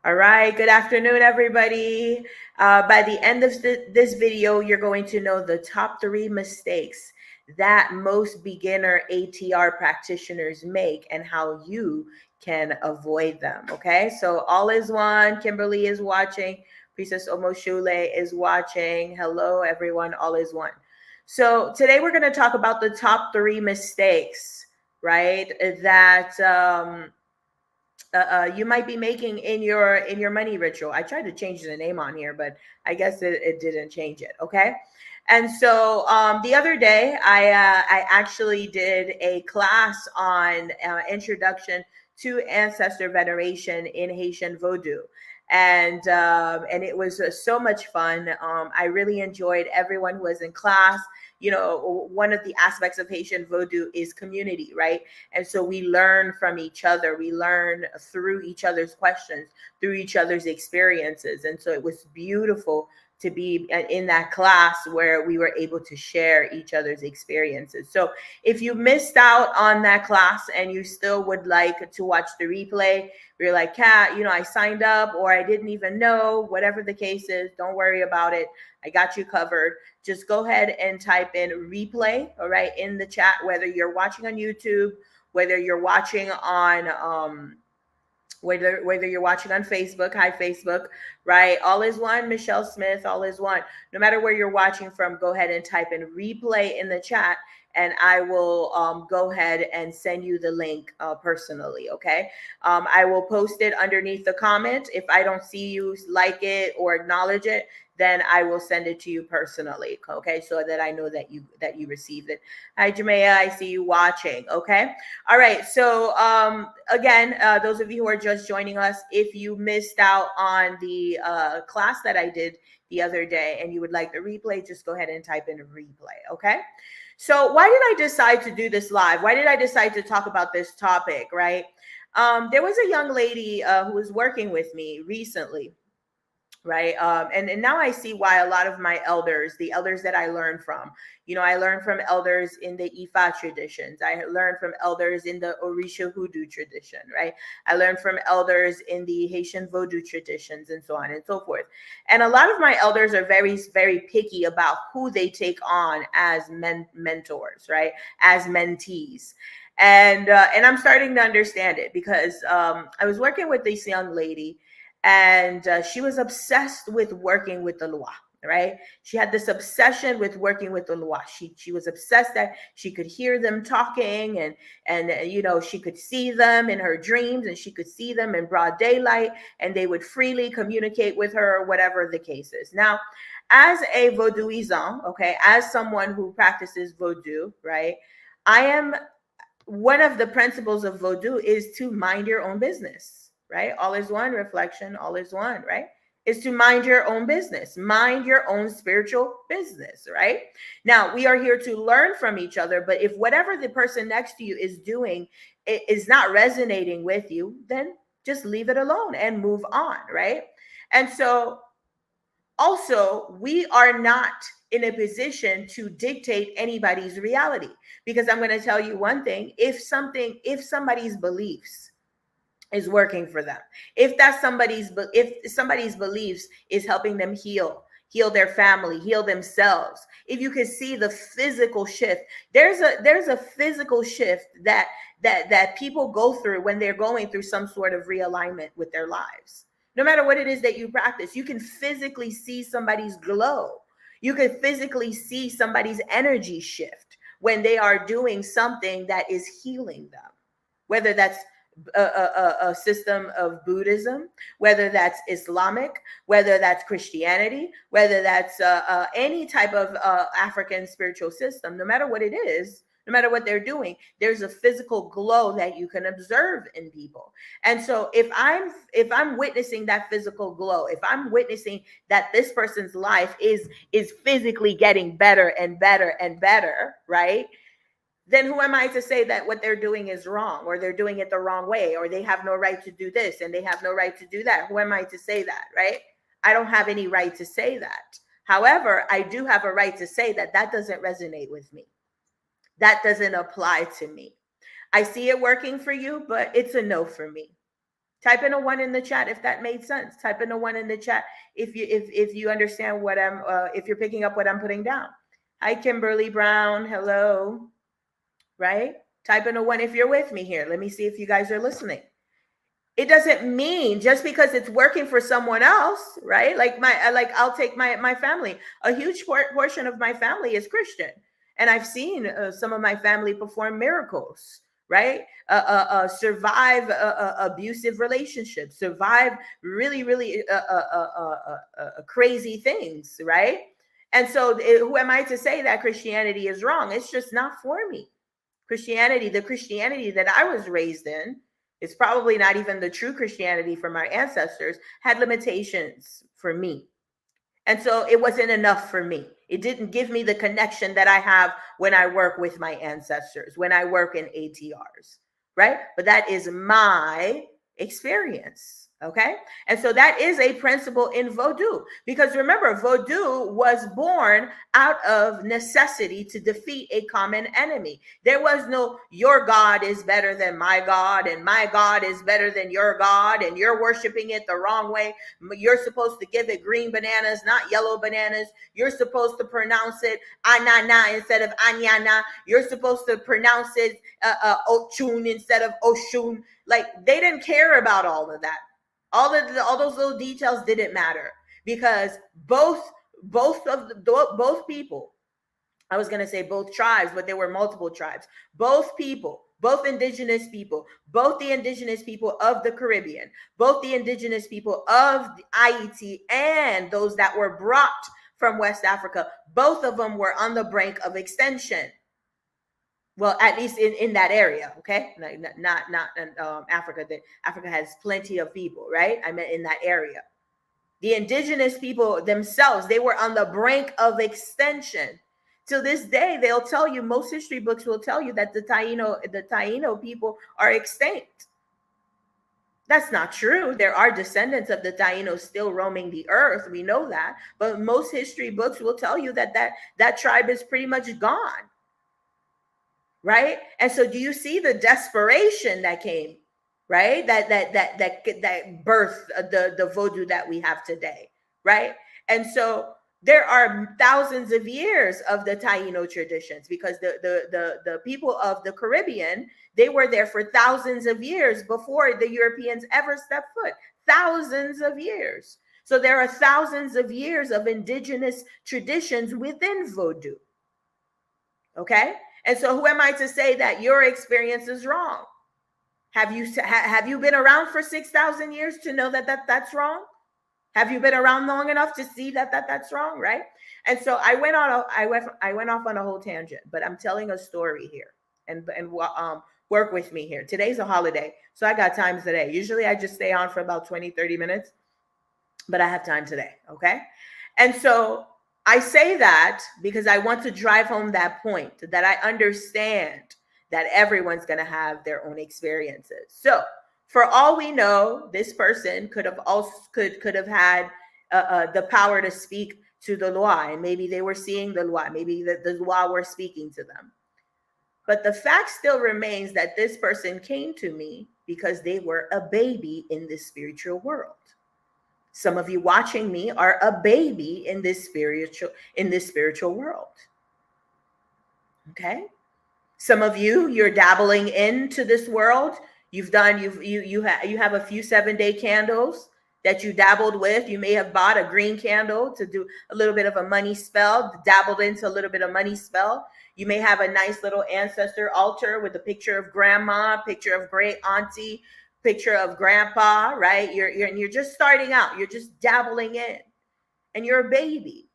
All right, good afternoon, everybody. By the end of this video, you're going to know the top 3 mistakes that most beginner ATR practitioners make and how you can avoid them. Okay, so all is one. Kimberly is watching. Princess Omoshule is watching. Hello, everyone. All is one. So today we're going to talk about the top 3 mistakes, right? That you might be making in your money ritual. I tried to change the name on here, but I guess it didn't change it. Okay. And so the other day, I actually did a class on introduction to ancestor veneration in Haitian Vodou, and it was so much fun. I really enjoyed everyone who was in class. You know, one of the aspects of Haitian Vodou is community, right? And so we learn from each other. We learn through each other's questions, through each other's experiences. And so it was beautiful to be in that class where we were able to share each other's experiences. So if you missed out on that class and you still would like to watch the replay, you're like, Kat, I signed up or I didn't even know, whatever the case is, don't worry about it. I got you covered. Just go ahead and type in replay, all right, in the chat, whether you're watching on YouTube, whether you're watching on whether you're watching on Facebook, hi Facebook, right? All is one, Michelle Smith, all is one. No matter where you're watching from, go ahead and type in replay in the chat, and I will go ahead and send you the link personally, okay? I will post it underneath the comment. If I don't see you like it or acknowledge it, then I will send it to you personally, okay? So that I know that you received it. Hi, Jamea, I see you watching, okay? All right. So again, those of you who are just joining us, if you missed out on the class that I did the other day and you would like the replay, just go ahead and type in replay. Okay. So why did I decide to do this live? Why did I decide to talk about this topic? Right. There was a young lady who was working with me recently, right? And now I see why a lot of my elders, the elders that I learned from, I learned from elders in the Ifa traditions. I learned from elders in the Orisha Hoodoo tradition, right? I learned from elders in the Haitian Vodou traditions and so on and so forth. And a lot of my elders are very, very picky about who they take on as mentors, right? As mentees. And I'm starting to understand it because I was working with this young lady, and she was obsessed with working with the Loa, right? She had this obsession with working with the Loa. She was obsessed that she could hear them talking, and she could see them in her dreams, and she could see them in broad daylight, and they would freely communicate with her, whatever the case is. Now, as a Vodouisant, okay, as someone who practices Vodou, right, I am one of the principles of Vodou is to mind your own business, right? All is one, reflection, all is one, right? Is to mind your own business, mind your own spiritual business, right? Now, we are here to learn from each other, but if whatever the person next to you is doing is not resonating with you, then just leave it alone and move on, right? And so also, we are not in a position to dictate anybody's reality, because I'm going to tell you one thing: if somebody's beliefs is working for them, if somebody's beliefs is helping them heal their family, heal themselves, if you can see the physical shift, there's a physical shift that people go through when they're going through some sort of realignment with their lives. No matter what it is that you practice, you can physically see somebody's glow. You can physically see somebody's energy shift when they are doing something that is healing them, whether that's a system of Buddhism, whether that's Islamic, whether that's Christianity, whether that's any type of African spiritual system. No matter what it is, no matter what they're doing, there's a physical glow that you can observe in people. And so if I'm witnessing that physical glow, if I'm witnessing that this person's life is physically getting better and better and better, right? Then who am I to say that what they're doing is wrong, or they're doing it the wrong way, or they have no right to do this and they have no right to do that? Who am I to say that, right? I don't have any right to say that. However, I do have a right to say that that doesn't resonate with me. That doesn't apply to me. I see it working for you, but it's a no for me. Type in a 1 in the chat if that made sense. Type in a 1 in the chat if you understand what I'm if you're picking up what I'm putting down. Hi, Kimberly Brown. Hello. Right? Type in a 1 if you're with me here. Let me see if you guys are listening. It doesn't mean just because it's working for someone else, right? Like I'll take my family. A huge portion of my family is Christian, and I've seen some of my family perform miracles, right? Survive abusive relationships, survive really crazy things, right? And so, who am I to say that Christianity is wrong? It's just not for me. Christianity, the Christianity that I was raised in, it's probably not even the true Christianity from our ancestors, had limitations for me. And so it wasn't enough for me. It didn't give me the connection that I have when I work with my ancestors, when I work in ATRs, right? But that is my experience. Okay. And so that is a principle in Vodou, because remember, Vodou was born out of necessity to defeat a common enemy. There was no, your God is better than my God, and my God is better than your God, and you're worshiping it the wrong way. You're supposed to give it green bananas, not yellow bananas. You're supposed to pronounce it anana instead of anyana. You're supposed to pronounce it Ochun instead of Oshun. Like, they didn't care about all of that. All those little details didn't matter, because both people, I was going to say both tribes, but there were multiple tribes. Both people, both indigenous people, both the indigenous people of the Caribbean, both the indigenous people of the IET, and those that were brought from West Africa, both of them were on the brink of extinction. Well, at least in that area, okay? Not Africa. Africa has plenty of people, right? I meant in that area. The indigenous people themselves, they were on the brink of extinction. To this day, they'll tell you, most history books will tell you that the Taino people are extinct. That's not true. There are descendants of the Taínos still roaming the earth. We know that. But most history books will tell you that tribe is pretty much gone. Right? And so do you see the desperation that came, right? That birthed the Vodou that we have today, right? And so there are thousands of years of the Taino traditions, because the people of the Caribbean, they were there for thousands of years before the Europeans ever stepped foot. Thousands of years. So there are thousands of years of indigenous traditions within Vodou. Okay? And so who am I to say that your experience is wrong? Have you been around for 6,000 years to know that's wrong? Have you been around long enough to see that's wrong, right? And so I went off on a whole tangent, but I'm telling a story here, and work with me here. Today's a holiday, so I got time today. Usually I just stay on for about 20, 30 minutes, but I have time today, okay? And so I say that because I want to drive home that point, that I understand that everyone's going to have their own experiences. So for all we know, this person could have had the power to speak to the Loa, and maybe they were seeing the Loa, maybe the Loa were speaking to them. But the fact still remains that this person came to me because they were a baby in this spiritual world. Some of you watching me are a baby in this spiritual world. Okay? Some of you, you're dabbling into this world. You have a few 7-day candles that you dabbled with. You may have bought a green candle to do a little bit of a money spell, dabbled into a little bit of money spell. You may have a nice little ancestor altar with a picture of grandma, picture of great auntie, picture of grandpa, right? You're just starting out. You're just dabbling in, and you're a baby.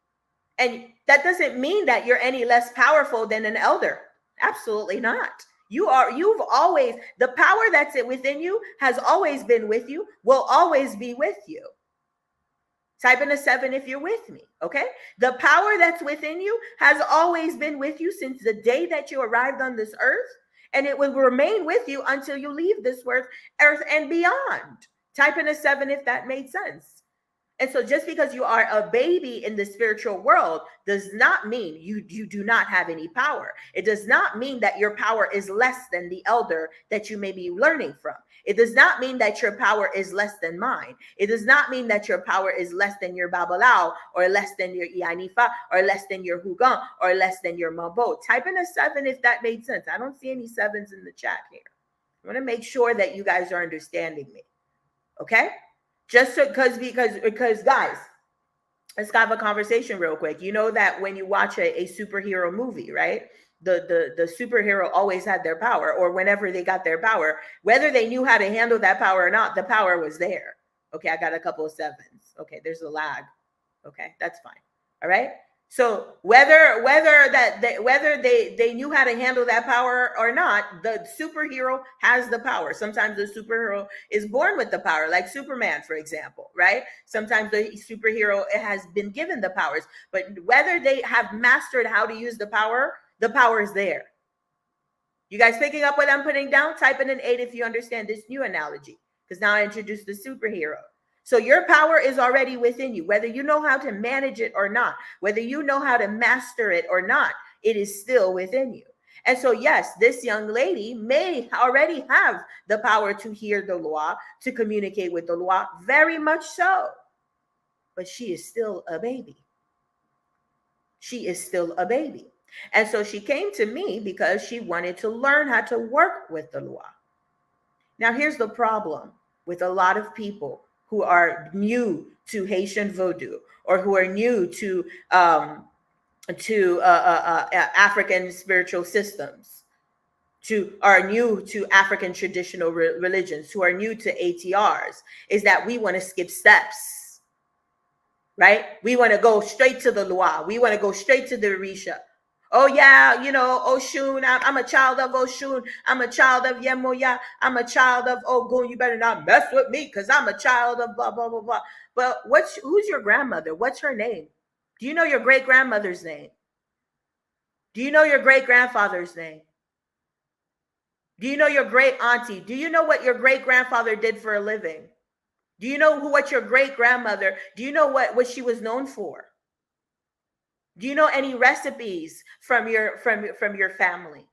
And that doesn't mean that you're any less powerful than an elder. Absolutely not. You've always, the power that's within you has always been with you, will always be with you. Type in a 7 if you're with me, okay? The power that's within you has always been with you since the day that you arrived on this earth, and it will remain with you until you leave this earth and beyond. Type in a 7 if that made sense. And so just because you are a baby in the spiritual world does not mean you do not have any power. It does not mean that your power is less than the elder that you may be learning from. It does not mean that your power is less than mine. It does not mean that your power is less than your Babalao or less than your Ianifa or less than your Hugan or less than your Mabo. Type in a 7 if that made sense. I don't see any 7s in the chat here. I want to make sure that you guys are understanding me. Okay? Just so, because guys, let's have a conversation real quick. You know that when you watch a superhero movie, right? The superhero always had their power, or whenever they got their power, whether they knew how to handle that power or not, the power was there. Okay, I got a couple of 7s. Okay, there's a lag. Okay, that's fine. All right. So whether they knew how to handle that power or not, the superhero has the power. Sometimes the superhero is born with the power, like Superman, for example, right? Sometimes the superhero has been given the powers, but whether they have mastered how to use the power is there. You guys picking up what I'm putting down? Type in an 8 if you understand this new analogy, because now I introduced the superhero. So your power is already within you, whether you know how to manage it or not, whether you know how to master it or not, it is still within you. And so, yes, this young lady may already have the power to hear the law, to communicate with the law, very much so. But she is still a baby. She is still a baby. And so she came to me because she wanted to learn how to work with the law. Now, here's the problem with a lot of people who are new to Haitian voodoo, or who are new to African spiritual systems, are new to African traditional religions, who are new to ATRs, is that we want to skip steps, right? We want to go straight to the Loa. We want to go straight to the Orisha. Oh, yeah, you know, Oshun, I'm a child of Oshun. I'm a child of Yemoya. I'm a child of Ogun. You better not mess with me because I'm a child of blah, blah, blah, blah. But who's your grandmother? What's her name? Do you know your great-grandmother's name? Do you know your great-grandfather's name? Do you know your great-auntie? Do you know what your great-grandfather did for a living? Do you know what your great-grandmother, do you know what she was known for? Do you know any recipes from your family?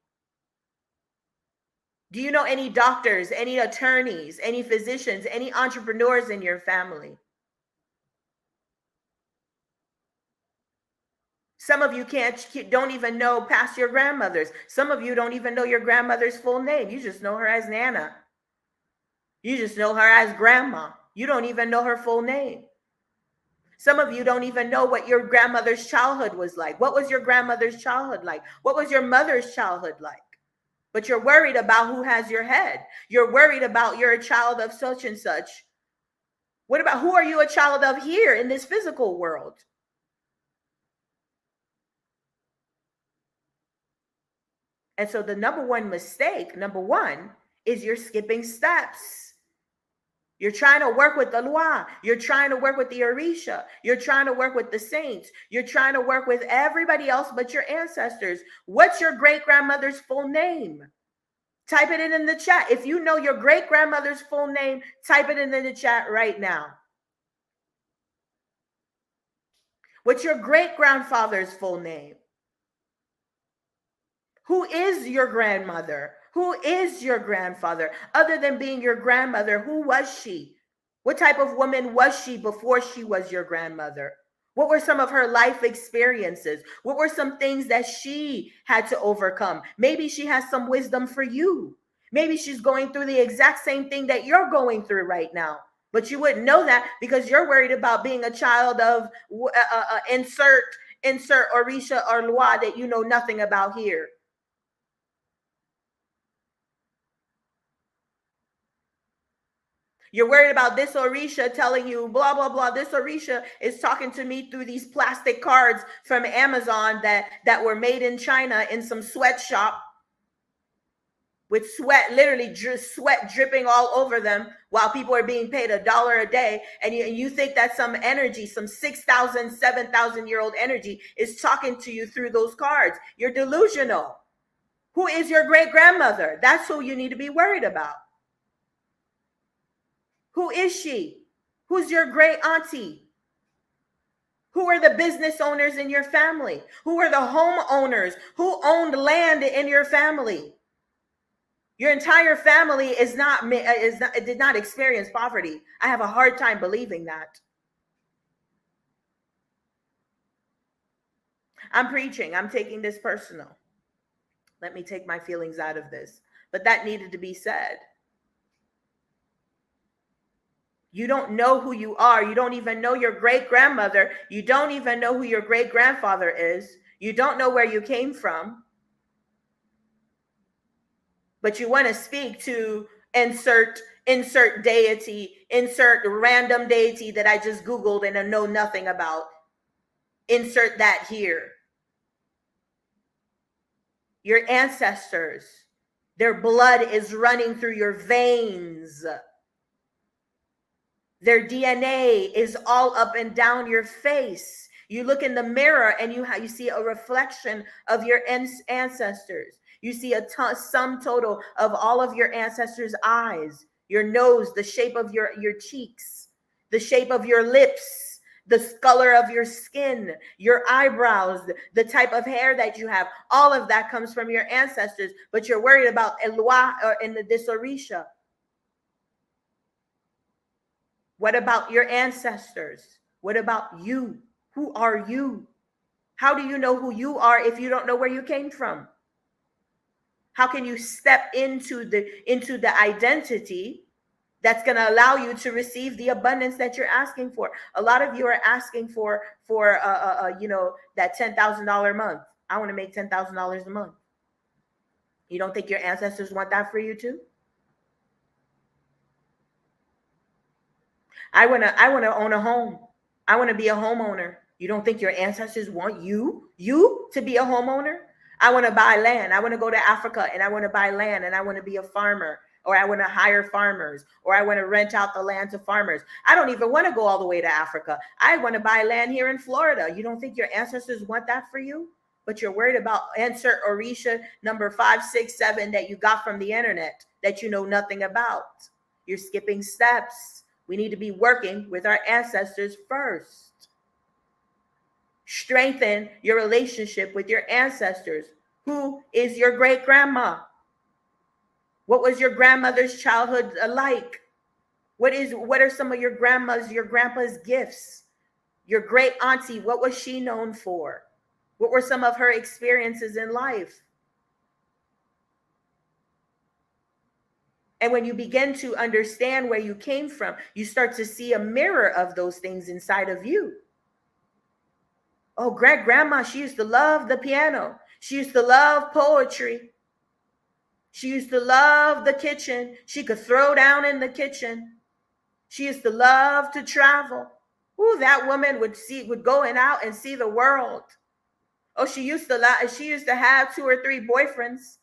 Do you know any doctors, any attorneys, any physicians, any entrepreneurs in your family? Some of you don't even know past your grandmothers. Some of you don't even know your grandmother's full name. You just know her as Nana. You just know her as Grandma. You don't even know her full name. Some of you don't even know what your grandmother's childhood was like. What was your grandmother's childhood like? What was your mother's childhood like? But you're worried about who has your head. You're worried about you're a child of such and such. What about who are you a child of here in this physical world? And so the number one, is you're skipping steps. You're trying to work with the Loa. You're trying to work with the Orisha. You're trying to work with the saints. You're trying to work with everybody else but your ancestors. What's your great-grandmother's full name? Type it in the chat. If you know your great-grandmother's full name, type it in the chat right now. What's your great-grandfather's full name? Who is your grandmother? Who is your grandfather? Other than being your grandmother, who was she? What type of woman was she before she was your grandmother? What were some of her life experiences? What were some things that she had to overcome? Maybe she has some wisdom for you. Maybe she's going through the exact same thing that you're going through right now. But you wouldn't know that because you're worried about being a child of insert Orisha or Loa that you know nothing about here. You're worried about this Orisha telling you blah, blah, blah. This Orisha is talking to me through these plastic cards from Amazon that were made in China in some sweatshop with sweat, literally sweat dripping all over them while people are being paid $1 a day. And you think that some energy, some 6,000, 7,000-year-old energy is talking to you through those cards. You're delusional. Who is your great-grandmother? That's who you need to be worried about. Who is she? Who's your great auntie? Who are the business owners in your family? Who are the homeowners? Who owned land in your family? Your entire family did not experience poverty. I have a hard time believing that. I'm preaching. I'm taking this personal. Let me take my feelings out of this. But that needed to be said. You don't know who you are. You don't even know your great grandmother. You don't even know who your great grandfather is. You don't know where you came from. But you want to speak to insert deity, insert random deity that I just Googled and I know nothing about. Insert that here. Your ancestors, their blood is running through your veins. Their DNA is all up and down your face. You look in the mirror and you see a reflection of your ancestors. You see a sum total of all of your ancestors' eyes, your nose, the shape of your cheeks, the shape of your lips, the color of your skin, your eyebrows, the type of hair that you have. All of that comes from your ancestors, but you're worried about Eloi or in the Disorisha. What about your ancestors? What about you? Who are you? How do you know who you are if you don't know where you came from? How can you step into the identity that's going to allow you to receive the abundance that you're asking for? A lot of you are asking for that $10,000 a month. I want to make $10,000 a month. You don't think your ancestors want that for you too? I want to own a home. I want to be a homeowner. You don't think your ancestors want you to be a homeowner? I want to buy land. I want to go to Africa and I want to buy land and I want to be a farmer, or I want to hire farmers, or I want to rent out the land to farmers. I don't even want to go all the way to Africa. I want to buy land here in Florida. You don't think your ancestors want that for you? But you're worried about insert Orisha number 567 that you got from the internet that you know nothing about. You're skipping steps. We need to be working with our ancestors first. Strengthen your relationship with your ancestors. Who is your great grandma? What was your grandmother's childhood like? What are some of your grandpa's gifts? Your great auntie, what was she known for? What were some of her experiences in life? And when you begin to understand where you came from, you start to see a mirror of those things inside of you. Oh, grandma, she used to love the piano. She used to love poetry. She used to love the kitchen. She could throw down in the kitchen. She used to love to travel. Ooh, that woman would go out and see the world. Oh, she used to have 2 or 3 boyfriends.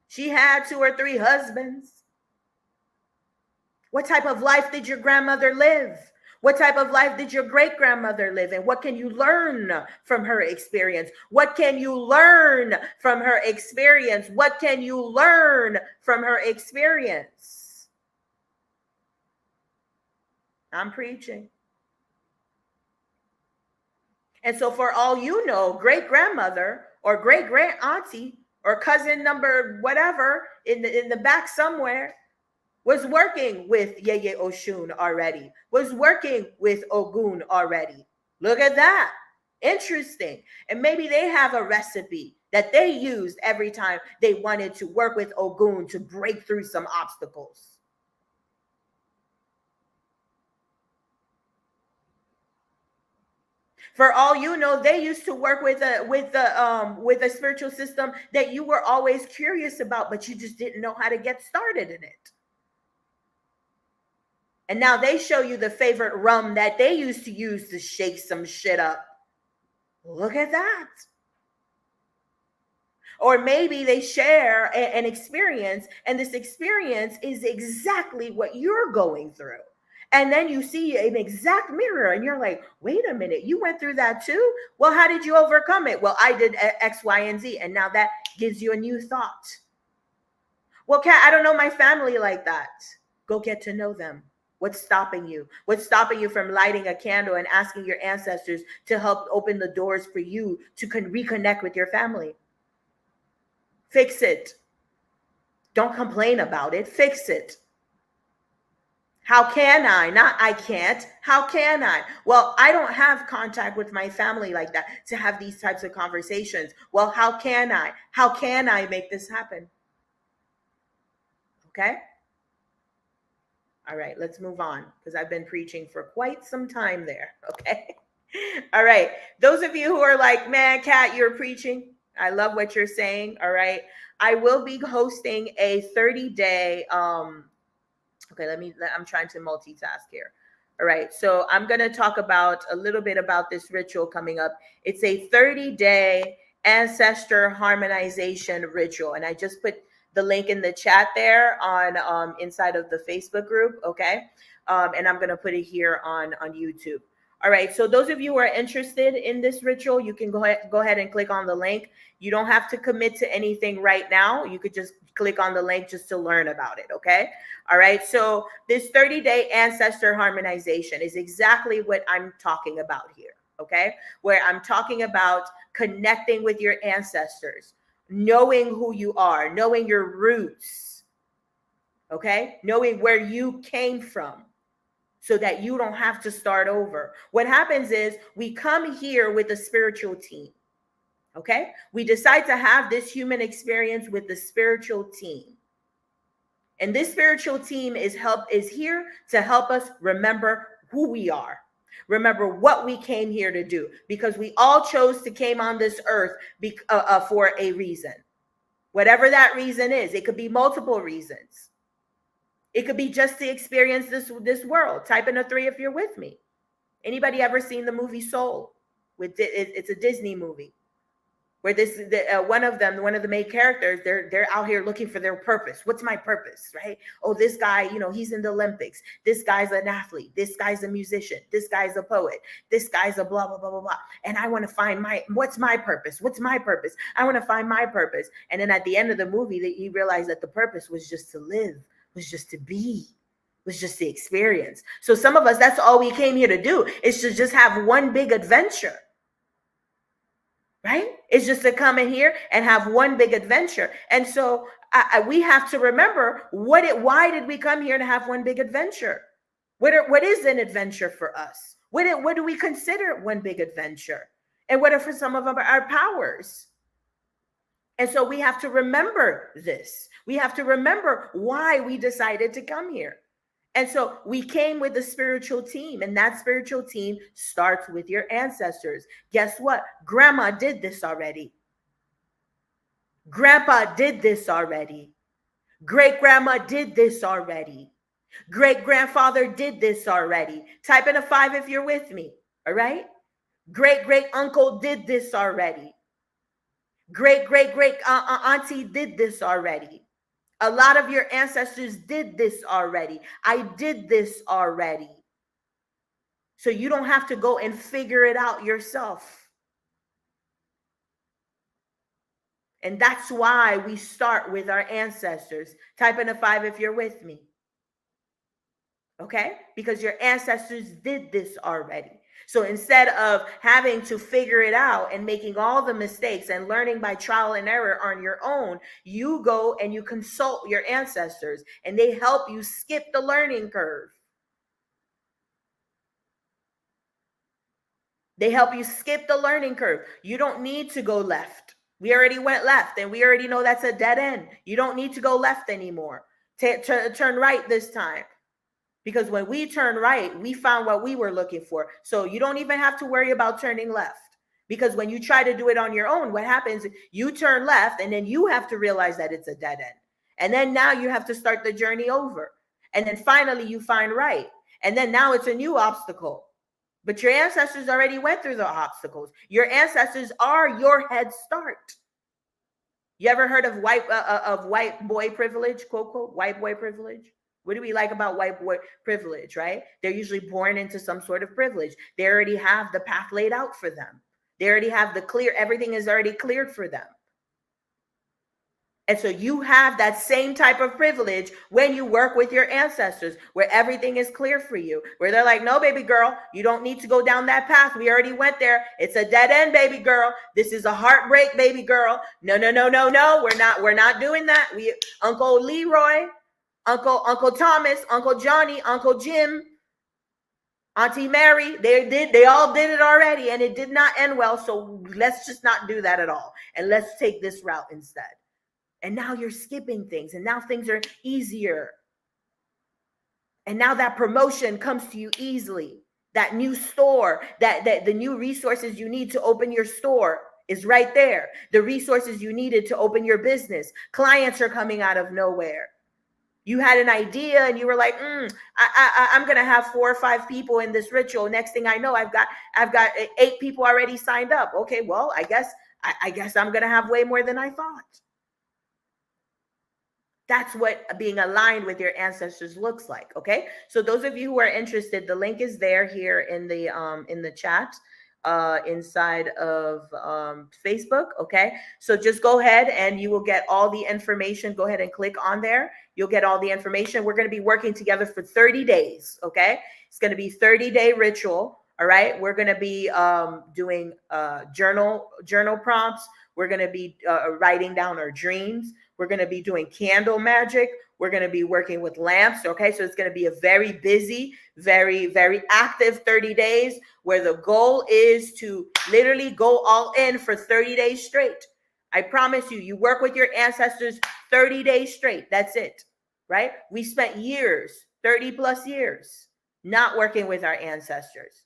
She had 2 or 3 husbands. What type of life did your grandmother live? What type of life did your great-grandmother live? And what can you learn from her experience? What can you learn from her experience? What can you learn from her experience? I'm preaching. And so for all you know, great-grandmother or great-grand-auntie or cousin number whatever in the back somewhere was working with Yeye Oshun already, was working with Ogun already. Look at that. Interesting. And maybe they have a recipe that they used every time they wanted to work with Ogun to break through some obstacles. For all you know, they used to work with a spiritual system that you were always curious about, but you just didn't know how to get started in it. And now they show you the favorite rum that they used to use to shake some shit up. Look at that. Or maybe they share an experience, and this experience is exactly what you're going through. And then you see an exact mirror and you're like, wait a minute, you went through that too? Well, how did you overcome it? Well, I did X, Y, and Z. And now that gives you a new thought. Well, Kat, I don't know my family like that. Go get to know them. What's stopping you? What's stopping you from lighting a candle and asking your ancestors to help open the doors for you to reconnect with your family? Fix it. Don't complain about it. Fix it. How can I? Not I can't. How can I? Well, I don't have contact with my family like that to have these types of conversations. Well, how can I? How can I make this happen? Okay? All right, let's move on because I've been preaching for quite some time there. Okay? All right. Those of you who are like, man, Kat, you're preaching. I love what you're saying. All right. I will be hosting a 30-day okay, I'm trying to multitask here. All right, so I'm going to talk about a little bit about this ritual coming up. It's a 30-day ancestor harmonization ritual, and I just put the link in the chat there on inside of the Facebook group, okay? And I'm going to put it here on YouTube. All right, so those of you who are interested in this ritual, you can go ahead and click on the link. You don't have to commit to anything right now. You could just click on the link just to learn about it, okay? All right, so this 30-day ancestor harmonization is exactly what I'm talking about here, okay? Where I'm talking about connecting with your ancestors, knowing who you are, knowing your roots, okay? Knowing where you came from, so that you don't have to start over. What happens is we come here with a spiritual team, okay? We decide to have this human experience with the spiritual team. And this spiritual team is here to help us remember who we are. Remember what we came here to do, because we all chose to came on this earth for a reason. Whatever that reason is, it could be multiple reasons. It could be just to experience this world. Type in a 3 if you're with me. Anybody ever seen the movie Soul? It's a Disney movie where one of the main characters, they're out here looking for their purpose. What's my purpose, right? Oh, this guy, he's in the Olympics. This guy's an athlete. This guy's a musician. This guy's a poet. This guy's a blah blah blah blah blah. And I want to find what's my purpose? What's my purpose? I want to find my purpose. And then at the end of the movie, he realized that the purpose was just to live. Was just to be, was just the experience. So some of us, that's all we came here to do, is to just have one big adventure, right? It's just to come in here and have one big adventure. And so we have to remember why did we come here to have one big adventure? What is an adventure for us? What do we consider one big adventure? And what are for some of our powers? And so we have to remember this. We have to remember why we decided to come here. And so we came with a spiritual team, and that spiritual team starts with your ancestors. Guess what? Grandma did this already. Grandpa did this already. Great grandma did this already. Great grandfather did this already. Type in a 5 if you're with me. All right. Great great uncle did this already. Great auntie did this already. A lot of your ancestors did this already. I did this already. So you don't have to go and figure it out yourself. And that's why we start with our ancestors. Type in a 5 if you're with me. Okay? Because your ancestors did this already. So instead of having to figure it out and making all the mistakes and learning by trial and error on your own, you go and you consult your ancestors, and they help you skip the learning curve. They help you skip the learning curve. You don't need to go left. We already went left, and we already know that's a dead end. You don't need to go left anymore. Turn right this time. Because when we turn right, we found what we were looking for. So you don't even have to worry about turning left. Because when you try to do it on your own, what happens? You turn left, and then you have to realize that it's a dead end. And then now you have to start the journey over. And then finally you find right. And then now it's a new obstacle. But your ancestors already went through the obstacles. Your ancestors are your head start. You ever heard of white boy privilege, quote, quote, white boy privilege? What do we like about white boy privilege, right? They're usually born into some sort of privilege. They already have the path laid out for them. They already have everything is already cleared for them. And so you have that same type of privilege when you work with your ancestors, where everything is clear for you, where they're like, no, baby girl, you don't need to go down that path. We already went there. It's a dead end, baby girl. This is a heartbreak, baby girl. No, no, no, no, no. We're not doing that. Uncle Leroy, Uncle Thomas, Uncle Johnny, Uncle Jim, Auntie Mary, they all did it already, and it did not end well. So let's just not do that at all. And let's take this route instead. And now you're skipping things, and now things are easier. And now that promotion comes to you easily. That new store, that the new resources you need to open your store is right there. The resources you needed to open your business. Clients are coming out of nowhere. You had an idea and you were like, I'm going to have 4 or 5 people in this ritual. Next thing I know, I've got 8 people already signed up. Okay, well, I guess I'm going to have way more than I thought. That's what being aligned with your ancestors looks like. Okay. So those of you who are interested, the link is there here in the chat inside of Facebook. Okay. So just go ahead and you will get all the information. Go ahead and click on there. You'll get all the information. We're going to be working together for 30 days. Okay. It's going to be 30-day ritual. All right. We're going to be doing journal prompts. We're going to be writing down our dreams. We're going to be doing candle magic. We're going to be working with lamps. Okay. So it's going to be a very busy, very, very active 30 days where the goal is to literally go all in for 30 days straight. I promise you, you work with your ancestors 30 days straight. That's it. Right. We spent years, 30 plus years, not working with our ancestors.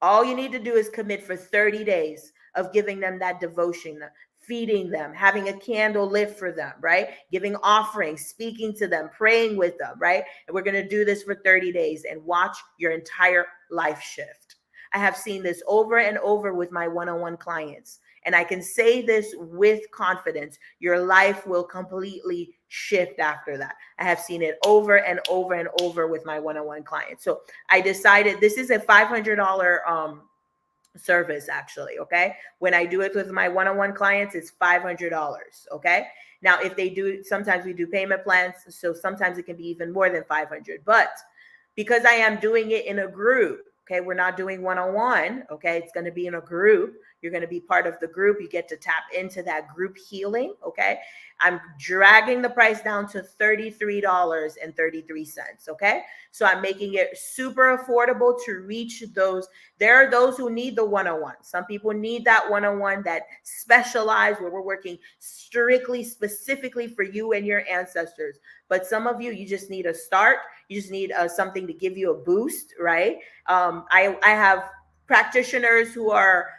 All you need to do is commit for 30 days of giving them that devotion, feeding them, having a candle lit for them, right? Giving offerings, speaking to them, praying with them, right? And we're going to do this for 30 days and watch your entire life shift. I have seen this over and over with my one-on-one clients. And I can say this with confidence. Your life will completely shift after that. I have seen it over and over and over with my one-on-one clients. So I decided this is a $500 service actually. Okay. When I do it with my one-on-one clients, it's $500. Okay. Now, if they do, sometimes we do payment plans. So sometimes it can be even more than 500, but because I am doing it in a group, okay, we're not doing one-on-one. Okay. It's going to be in a group. You're going to be part of the group. You get to tap into that group healing. Okay. I'm dragging the price down to $33.33. Okay. So I'm making it super affordable to reach those. There are those who need the one-on-one. Some people need that one-on-one, that specialized where we're working strictly, specifically for you and your ancestors. But some of you, you just need a start. You just need something to give you a boost, right? I have practitioners who are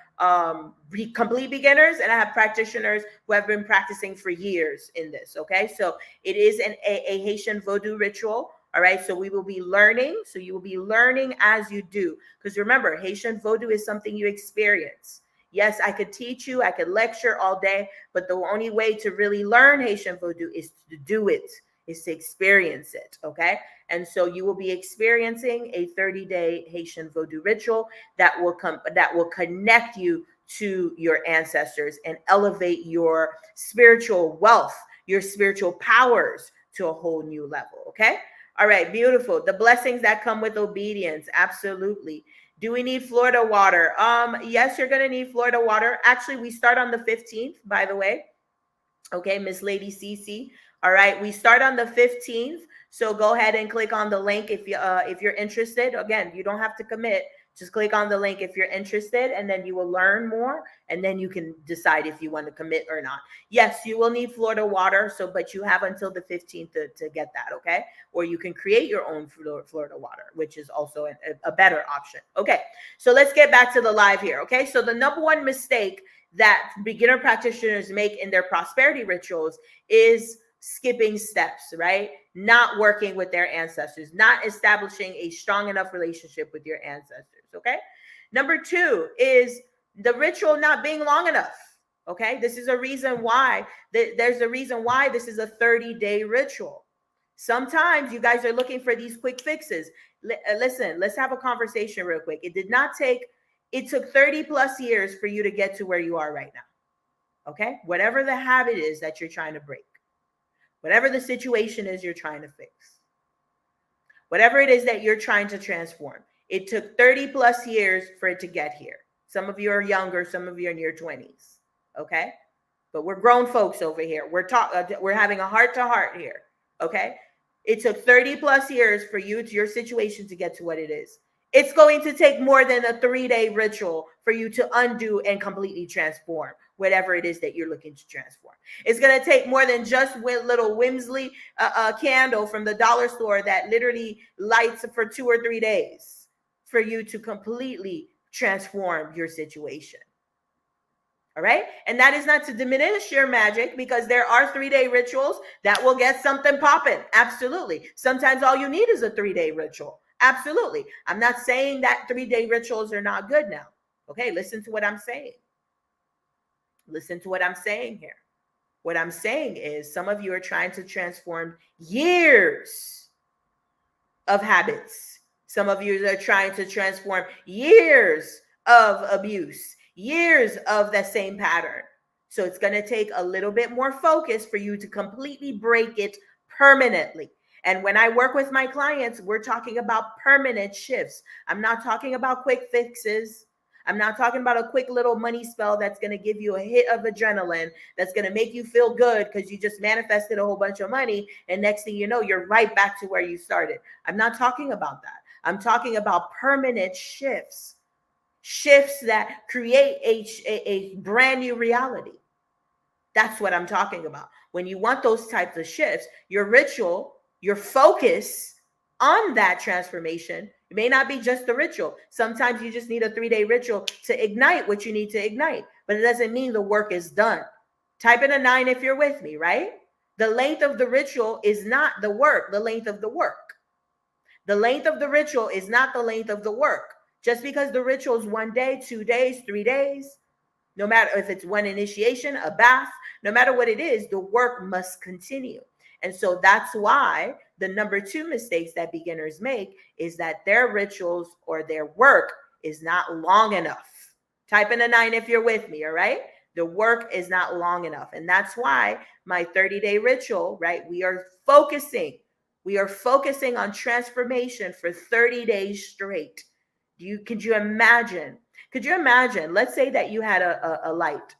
complete beginners, and I have practitioners who have been practicing for years in this. Okay. So it is a Haitian Vodou ritual. All right. So we will be learning. So you will be learning as you do. Because remember, Haitian Vodou is something you experience. Yes, I could teach you, I could lecture all day, but the only way to really learn Haitian Vodou is to do it, is to experience it. Okay. And so you will be experiencing a 30-day Haitian Vodou ritual that will connect you to your ancestors and elevate your spiritual wealth, your spiritual powers to a whole new level. Okay. All right. Beautiful. The blessings that come with obedience. Absolutely. Do we need Florida water? Yes, you're going to need Florida water. Actually, we start on the 15th, by the way. Okay. Miss Lady Cece. All right. We start on the 15th. So go ahead and click on the link if you're interested. Again, you don't have to commit. Just click on the link if you're interested, and then you will learn more, and then you can decide if you want to commit or not. Yes, you will need Florida water, but you have until the 15th to get that, okay? Or you can create your own Florida water, which is also a better option. Okay, so let's get back to the live here, okay? So the number one mistake that beginner practitioners make in their prosperity rituals is skipping steps, right? Not working with their ancestors, not establishing a strong enough relationship with your ancestors, okay? Number 2 is the ritual not being long enough, okay? This is a reason why, there's a reason why this is a 30-day ritual. Sometimes you guys are looking for these quick fixes. Listen, let's have a conversation real quick. It took 30 plus years for you to get to where you are right now, okay? Whatever the habit is that you're trying to break. Whatever the situation is you're trying to fix, whatever it is that you're trying to transform. It took 30 plus years for it to get here. Some of you are younger, some of you are in your 20s. Okay? But we're grown folks over here. We're having a heart to heart here. Okay? It took 30 plus years for your situation to get to what it is. It's going to take more than a 3-day ritual for you to undo and completely transform whatever it is that you're looking to transform. It's going to take more than just little whimsy candle from the dollar store that literally lights for 2 or 3 days for you to completely transform your situation. All right. And that is not to diminish your magic, because there are 3-day rituals that will get something popping. Absolutely. Sometimes all you need is a 3-day ritual. Absolutely. I'm not saying that 3-day rituals are not good now. Okay. Listen to what I'm saying. Listen to what I'm saying here. What I'm saying is some of you are trying to transform years of habits. Some of you are trying to transform years of abuse, years of the same pattern. So it's going to take a little bit more focus for you to completely break it permanently. And when I work with my clients, we're talking about permanent shifts. I'm not talking about quick fixes. I'm not talking about a quick little money spell that's going to give you a hit of adrenaline, that's going to make you feel good because you just manifested a whole bunch of money. And next thing you know, you're right back to where you started. I'm not talking about that. I'm talking about permanent shifts, shifts that create a brand new reality. That's what I'm talking about. When you want those types of shifts, your ritual, your focus on that transformation, it may not be just the ritual. Sometimes you just need a 3-day ritual to ignite what you need to ignite, but it doesn't mean the work is done. Type in a 9 if you're with me, right? The length of the ritual is not the work, the length of the work. The length of the ritual is not the length of the work. Just because the ritual is 1 day, 2 days, 3 days, no matter if it's one initiation, a bath, no matter what it is, the work must continue. And so that's why the number 2 mistakes that beginners make is that their rituals or their work is not long enough. Type in a 9 if you're with me, all right? The work is not long enough. And that's why my 30-day ritual, right? We are focusing on transformation for 30 days straight. Could you imagine? Let's say that you had a light.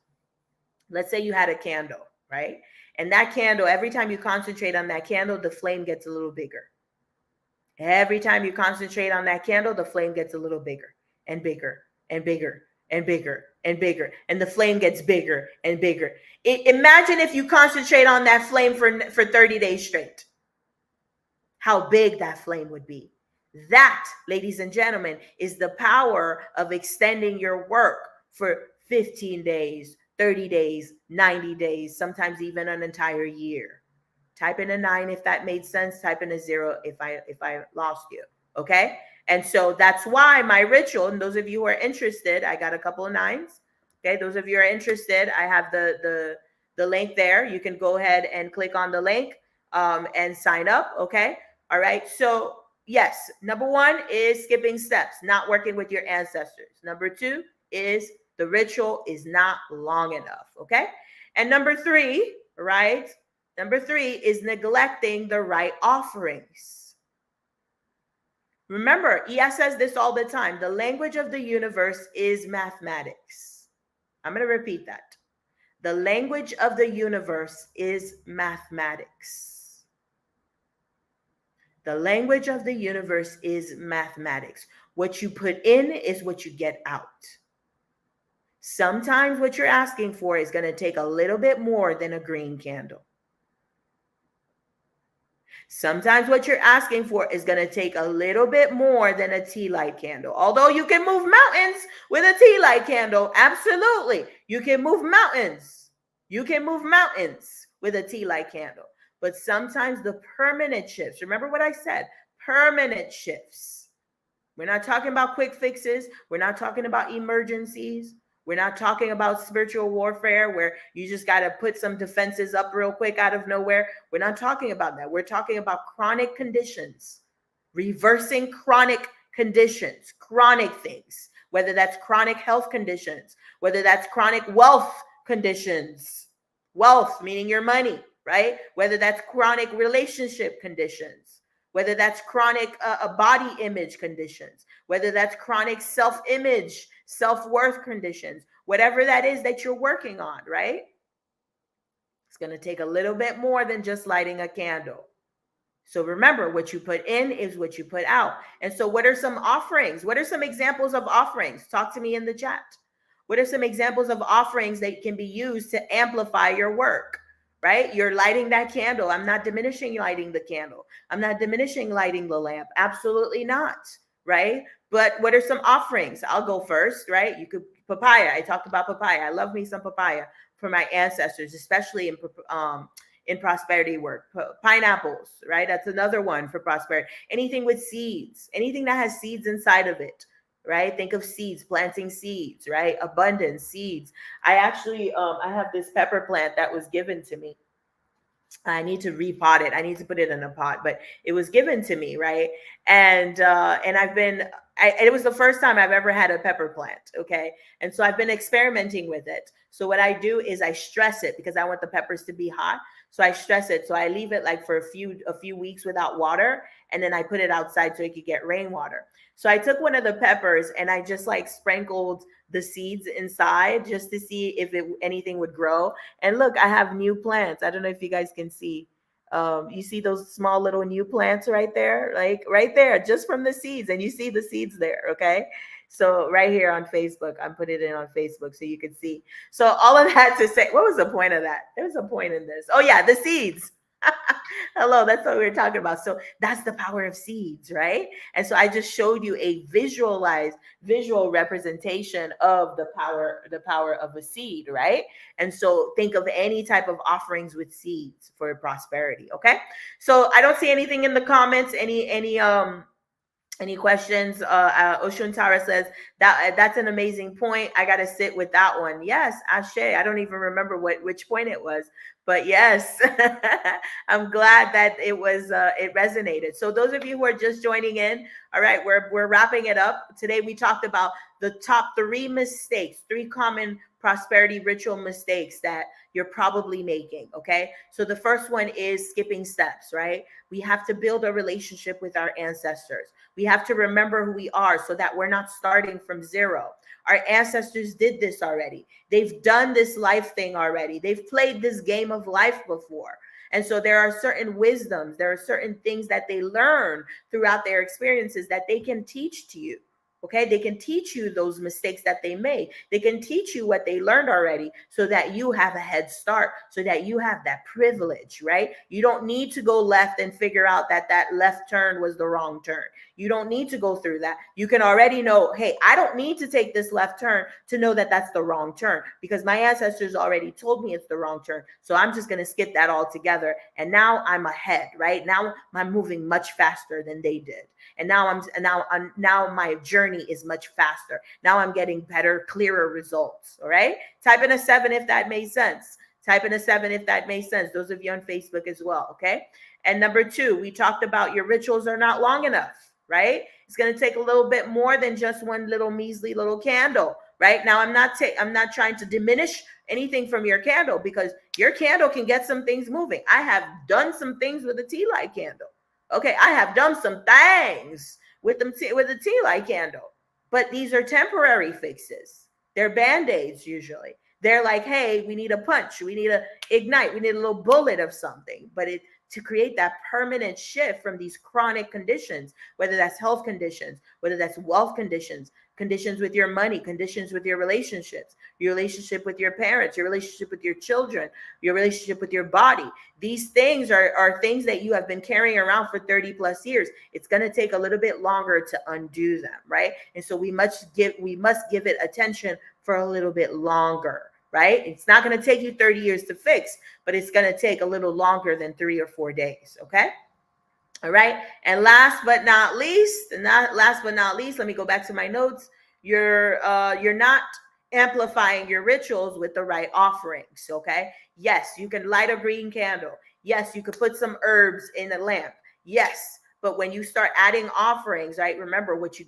Let's say you had a candle, right? And that candle, every time you concentrate on that candle, the flame gets a little bigger. Every time you concentrate on that candle, the flame gets a little bigger and bigger and bigger and bigger and bigger. And the flame gets bigger and bigger. Imagine if you concentrate on that flame for 30 days straight. How big that flame would be. That, ladies and gentlemen, is the power of extending your work for 15 days, 30 days, 90 days, sometimes even an entire year. Type in a 9 if that made sense. Type in a 0 if I lost you. Okay. And so that's why my ritual, and those of you who are interested, I got a couple of 9s. Okay. Those of you who are interested, I have the link there. You can go ahead and click on the link and sign up. Okay. All right. So yes, number 1 is skipping steps, not working with your ancestors. Number 2 is the ritual is not long enough. Okay. And number 3, right? Number 3 is neglecting the right offerings. Remember, ES says this all the time. The language of the universe is mathematics. I'm going to repeat that. The language of the universe is mathematics. The language of the universe is mathematics. What you put in is what you get out. Sometimes what you're asking for is going to take a little bit more than a green candle. Sometimes what you're asking for is going to take a little bit more than a tea light candle. Although you can move mountains with a tea light candle. Absolutely. You can move mountains. You can move mountains with a tea light candle. But sometimes the permanent shifts, remember what I said, permanent shifts. We're not talking about quick fixes. We're not talking about emergencies. We're not talking about spiritual warfare where you just got to put some defenses up real quick out of nowhere. We're not talking about that. We're talking about chronic conditions, reversing chronic conditions, chronic things, whether that's chronic health conditions, whether that's chronic wealth conditions, wealth meaning your money, right? Whether that's chronic relationship conditions, whether that's chronic body image conditions, whether that's chronic self-image, self-worth conditions, whatever that is that you're working on, right? It's going to take a little bit more than just lighting a candle. So remember, what you put in is what you put out. And so what are some offerings? What are some examples of offerings? Talk to me in the chat. What are some examples of offerings that can be used to amplify your work? Right? You're lighting that candle. I'm not diminishing lighting the candle. I'm not diminishing lighting the lamp. Absolutely not. Right? But what are some offerings? I'll go first, right? You could papaya. I talked about papaya. I love me some papaya for my ancestors, especially in prosperity work. Pineapples, right? That's another one for prosperity. Anything with seeds, anything that has seeds inside of it, right? Think of seeds, planting seeds, right? Abundance, seeds. I actually, I have this pepper plant that was given to me. I need to repot it. I need to put it in a pot, but it was given to me, right? And I've been, it was the first time I've ever had a pepper plant, okay? And so I've been experimenting with it. So what I do is I stress it because I want the peppers to be hot. So I stress it. So I leave it like for a few weeks without water, and then I put it outside so it could get rainwater. So I took one of the peppers and I just like sprinkled the seeds inside just to see if anything would grow. And look, I have new plants. I don't know if you guys can see. You see those small little new plants right there, like right there, just from the seeds, and you see the seeds there. Okay, so right here on Facebook, I'm putting it in on Facebook so you can see. So all of that to say, what was the point of that? There's a point in this. Oh yeah, the seeds. Hello, that's what we were talking about. So that's the power of seeds, right? And so I just showed you a visual representation of the power of a seed, right? And so think of any type of offerings with seeds for prosperity, okay? So I don't see anything in the comments, any questions? Oshun Tara says that's an amazing point. I got to sit with that one. Yes, Ashe. I don't even remember which point it was, but yes, I'm glad that it resonated. So those of you who are just joining in, all right, we're wrapping it up. Today we talked about the top 3 mistakes, 3 common prosperity ritual mistakes that you're probably making. Okay, so the first one is skipping steps. Right? We have to build a relationship with our ancestors. We have to remember who we are so that we're not starting from zero. Our ancestors did this already. They've done this life thing already. They've played this game of life before. And so there are certain wisdoms, there are certain things that they learn throughout their experiences that they can teach to you. Okay, they can teach you those mistakes that they made. They can teach you what they learned already so that you have a head start, so that you have that privilege, right? You don't need to go left and figure out that left turn was the wrong turn. You don't need to go through that. You can already know, hey, I don't need to take this left turn to know that that's the wrong turn because my ancestors already told me it's the wrong turn. So I'm just going to skip that altogether. And now I'm ahead, right? Now I'm moving much faster than they did. And now my journey is much faster. Now I'm getting better, clearer results. All right. Type in a 7 if that made sense. Type in a 7 if that made sense. Those of you on Facebook as well. Okay. And number 2, we talked about your rituals are not long enough, right? It's going to take a little bit more than just one little measly little candle, right? Now I'm not trying to diminish anything from your candle because your candle can get some things moving. I have done some things with a tea light candle. Okay, I have done some things with the tea light candle, but these are temporary fixes. They're band-aids usually. They're like, hey, we need a punch, we need a ignite, we need a little bullet of something. But to create that permanent shift from these chronic conditions, whether that's health conditions, whether that's wealth conditions, conditions with your money, conditions with your relationships, your relationship with your parents, your relationship with your children, your relationship with your body. These things are things that you have been carrying around for 30 plus years. It's going to take a little bit longer to undo them, right? And so we must give it attention for a little bit longer, right? It's not going to take you 30 years to fix, but it's going to take a little longer than 3 or 4 days, okay? All right. And last but not least, let me go back to my notes. You're not amplifying your rituals with the right offerings. Okay. Yes, you can light a green candle. Yes, you could put some herbs in a lamp. Yes. But when you start adding offerings, right, remember what you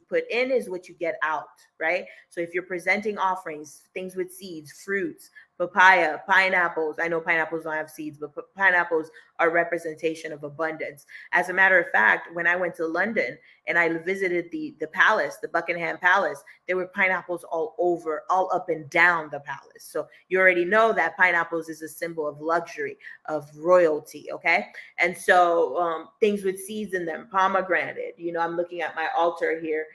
put in is what you get out, right? So if you're presenting offerings, things with seeds, fruits, papaya, pineapples. I know pineapples don't have seeds, but pineapples are representation of abundance. As a matter of fact, when I went to London and I visited the palace, the Buckingham Palace, there were pineapples all over, all up and down the palace. So you already know that pineapples is a symbol of luxury, of royalty. Okay. And so things with seeds in them, pomegranate, I'm looking at my altar here,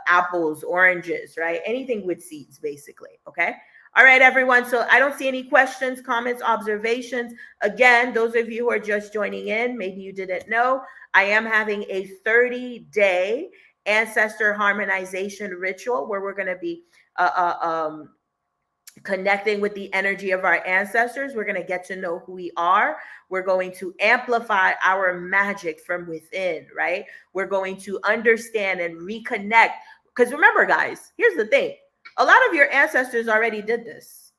apples, oranges, right? Anything with seeds, basically. Okay. All right, everyone. So I don't see any questions, comments, observations. Again, those of you who are just joining in, maybe you didn't know, I am having a 30-day ancestor harmonization ritual where we're going to be connecting with the energy of our ancestors. We're going to get to know who we are. We're going to amplify our magic from within, right? We're going to understand and reconnect. Because remember, guys, here's the thing. A lot of your ancestors already did this.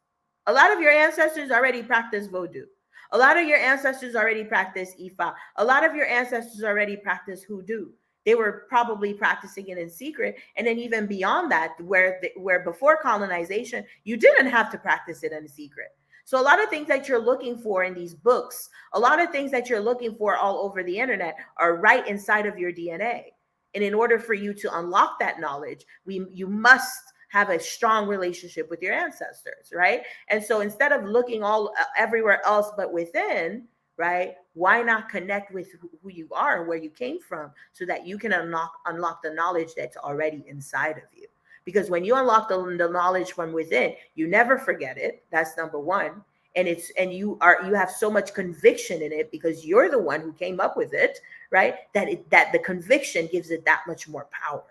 A lot of your ancestors already practiced Vodou. A lot of your ancestors already practiced Ifa. A lot of your ancestors already practiced Hoodoo. They were probably practicing it in secret. And then even beyond that, where before colonization, you didn't have to practice it in secret. So a lot of things that you're looking for in these books, a lot of things that you're looking for all over the internet are right inside of your DNA. And in order for you to unlock that knowledge, you must have a strong relationship with your ancestors, right? And so instead of looking all everywhere else but within, right, why not connect with who you are and where you came from so that you can unlock the knowledge that's already inside of you? Because when you unlock the knowledge from within, you never forget it. That's number one. And you have so much conviction in it because you're the one who came up with it, right? That the conviction gives it that much more power.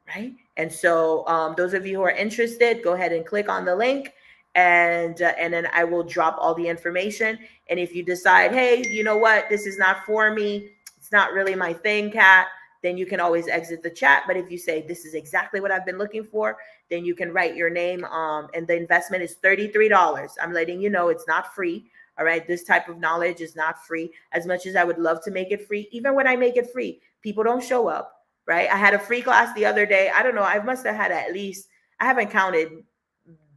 Right. And so those of you who are interested, go ahead and click on the link and then I will drop all the information. And if you decide, hey, you know what, this is not for me, it's not really my thing, Kat, then you can always exit the chat. But if you say this is exactly what I've been looking for, then you can write your name. And the investment is $33. I'm letting you know it's not free. All right. This type of knowledge is not free. As much as I would love to make it free, even when I make it free, people don't show up. Right. I had a free class the other day. I don't know. I must have had at least, I haven't counted,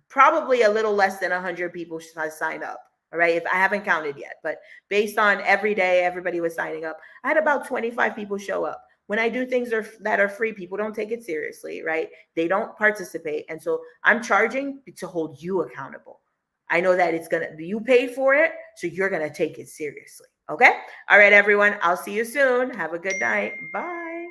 probably a little less than 100 people sign up. All right. If I haven't counted yet, but based on every day, everybody was signing up. I had about 25 people show up. When I do things that are free, people don't take it seriously. Right. They don't participate. And so I'm charging to hold you accountable. I know that you paid for it, so you're going to take it seriously. Okay. All right, everyone. I'll see you soon. Have a good night. Bye.